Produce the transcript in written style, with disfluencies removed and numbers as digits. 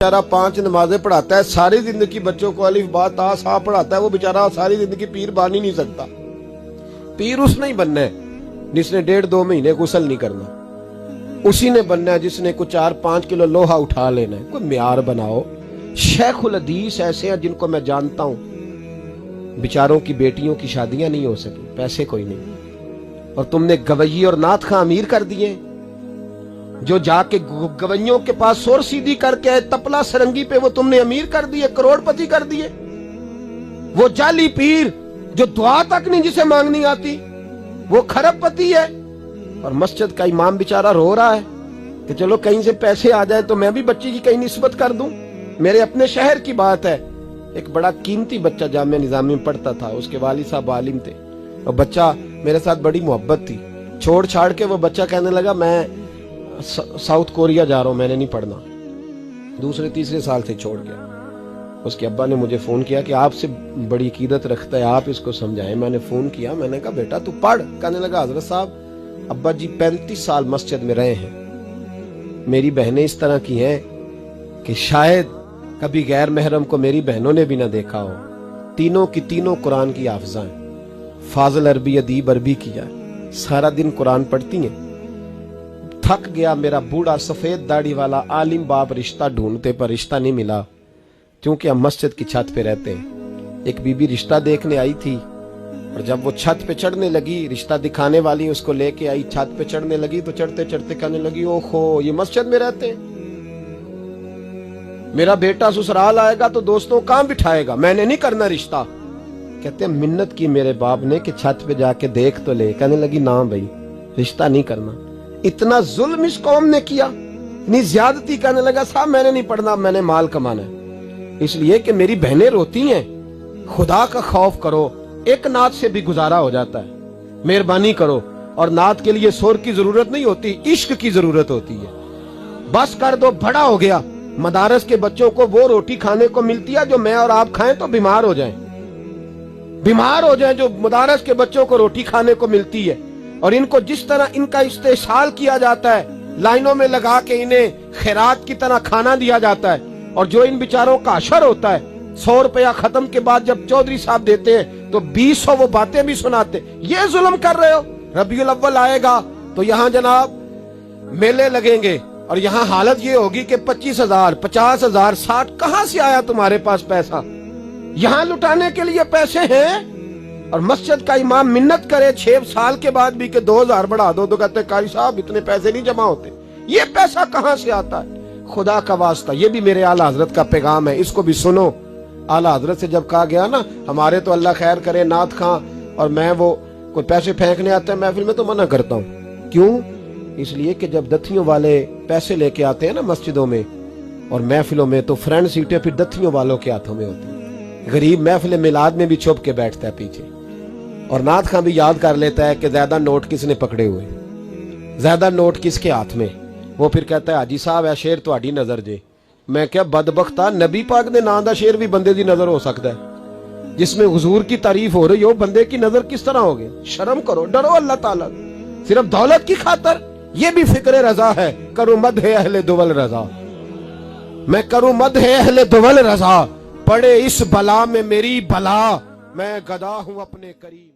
बेचारा 5 नमाजें पढ़ाता है, सारी जिंदगी बच्चों को अलिफ बा ता सा पढ़ाता है, वो बेचारा सारी जिंदगी पीर बन ही नहीं सकता। पीर उसने ही बनना है जिसने 1.5-2 महीने गुसल नहीं करना, उसी ने बनना है जिसने कुछ 4-5 किलो लोहा उठा लेना है। कोई म्यार बनाओ। शेखुल हदीस ऐसे हैं जिनको मैं जानता हूं, बेचारों की बेटियों की शादियां नहीं हो सकी, पैसे कोई नहीं, और तुमने गवैये और नाथ खां अमीर कर दिए। जो जाके गवैयों के पास सोर सीधी करके तपला सरंगी पे वो तुमने अमीर कर दिए, करोड़पति कर दिए। वो जाली पीर जो दुआ तक नहीं जिसे मांगनी आती, वो खरबपति है। और मस्जिद का इमाम बेचारा रो रहा है कि चलो कहीं से पैसे आ जाए तो मैं भी बच्ची की कहीं निस्बत कर दूं। मेरे अपने शहर की बात है, एक बड़ा कीमती बच्चा जामिया निजामी में पढ़ता था, उसके वालिद साहब आलिम थे, और बच्चा मेरे साथ बड़ी मोहब्बत थी। छोड़ छाड़ के वो बच्चा कहने लगा मैं साउथ कोरिया जा रहा हूं, मैंने नहीं पढ़ना। 2-3 साल से छोड़ गया। उसके अब्बा ने मुझे फोन किया कि आपसे बड़ी अकीदत रखता है, आप इसको समझाएं। मैंने फोन किया, मैंने कहा बेटा तू पढ़। कहने लगा हजरत साहब अब्बा जी 35 साल मस्जिद में रहे हैं, मेरी बहनें इस तरह की हैं कि शायद कभी गैर महरम को मेरी बहनों ने भी ना देखा हो। तीनों की तीनों कुरान की हाफिज़ा हैं, फाजिल अरबी अदीब अरबी किया, सारा दिन कुरान पढ़ती हैं। थक गया मेरा बूढ़ा सफेद दाढ़ी वाला आलिम बाप रिश्ता ढूंढते पर रिश्ता नहीं मिला, क्योंकि हम मस्जिद की छत पे रहते हैं। एक बीबी रिश्ता देखने आई थी, और जब वो छत पे चढ़ने लगी, रिश्ता दिखाने वाली उसको लेके आई, छत पे चढ़ने लगी तो चढ़ते चढ़ते कहने लगी ओहो ये मस्जिद में रहते हैं, मेरा बेटा ससुराल आएगा तो दोस्तों कहां बिठाएगा, मैंने नहीं करना रिश्ता। कहते हैं मिन्नत की मेरे बाप ने कि छत पे जाके देख तो ले। कहने लगी ना भाई रिश्ता नहीं करना। इतना जुल्म इस कौम ने किया, इतनी ज्यादती। कहने लगा साहब मैंने नहीं पढ़ना, मैंने माल कमाना है, इसलिए कि मेरी बहनें रोती हैं। खुदा का खौफ करो, एक नात से भी गुजारा हो जाता है, मेहरबानी करो। और नात के लिए शोर की जरूरत नहीं होती, इश्क की जरूरत होती है। बस कर दो, बड़ा हो गया। मदारस के बच्चों को वो रोटी खाने को मिलती है जो मैं और आप खाएं तो बीमार हो जाएं, बीमार हो जाएं, जो मदारस के बच्चों को रोटी खाने को मिलती है। और इनको जिस तरह इनका इस्तेसाल किया जाता है, लाइनों में लगा के इन्हें खैरात की तरह खाना दिया जाता है, और जो इन बेचारों का अशर होता है 100 रुपया खत्म के बाद जब चौधरी साहब देते हैं तो 200 वो बातें भी सुनाते। ये जुल्म कर रहे हो। रबीउल अव्वल आएगा तो यहाँ जनाब मेले लगेंगे, और यहाँ हालत ये होगी कि 25,000, 50,000, 60 कहां से आया तुम्हारे पास पैसा? यहाँ लुटाने के लिए पैसे हैं। और मस्जिद का इमाम मिन्नत करे 6 साल के बाद भी कि 2,000 बढ़ा दो, तो कहते कारी साहब इतने पैसे नहीं जमा होते। ये पैसा कहां से आता है? खुदा का वास्ता, ये भी मेरे आला हजरत का पैगाम है, इसको भी सुनो। आला हजरत से जब कहा गया ना, हमारे तो अल्लाह खैर करे नाथ खां और मैं वो कोई पैसे फेंकने आते हैं महफिल में तो मना करता हूँ। क्यों? इसलिए कि जब दथियों वाले पैसे लेके आते हैं ना मस्जिदों में और महफिलों में, तो फ्रंट सीटें फिर दथियों वालों के हाथों में होती है। गरीब महफिल मिलाद में भी छुप के बैठता है पीछे, और नाथ खां भी याद कर लेता है कि ज्यादा नोट किसने पकड़े हुए, ज्यादा नोट किसके हाथ में। वो फिर कहता है हाजी साहब है शेर तुहाडी नजर जे। मैं क्या बदबख्ता, नबी पाक दे नाम दा शेर भी बंदे दी नजर हो सकता है, जिसमें हुजूर की तारीफ हो रही हो, बंदे की नजर किस तरह होगी? शर्म करो, डरो अल्लाह ताला। सिर्फ दौलत की खातर ये भी फिक्र रजा है, करूं मद है अहले दुवल रजा, मैं करूं मद है अहले दुवल रजा, पड़े इस बला में मेरी भला, मैं गदा हूं अपने करीब।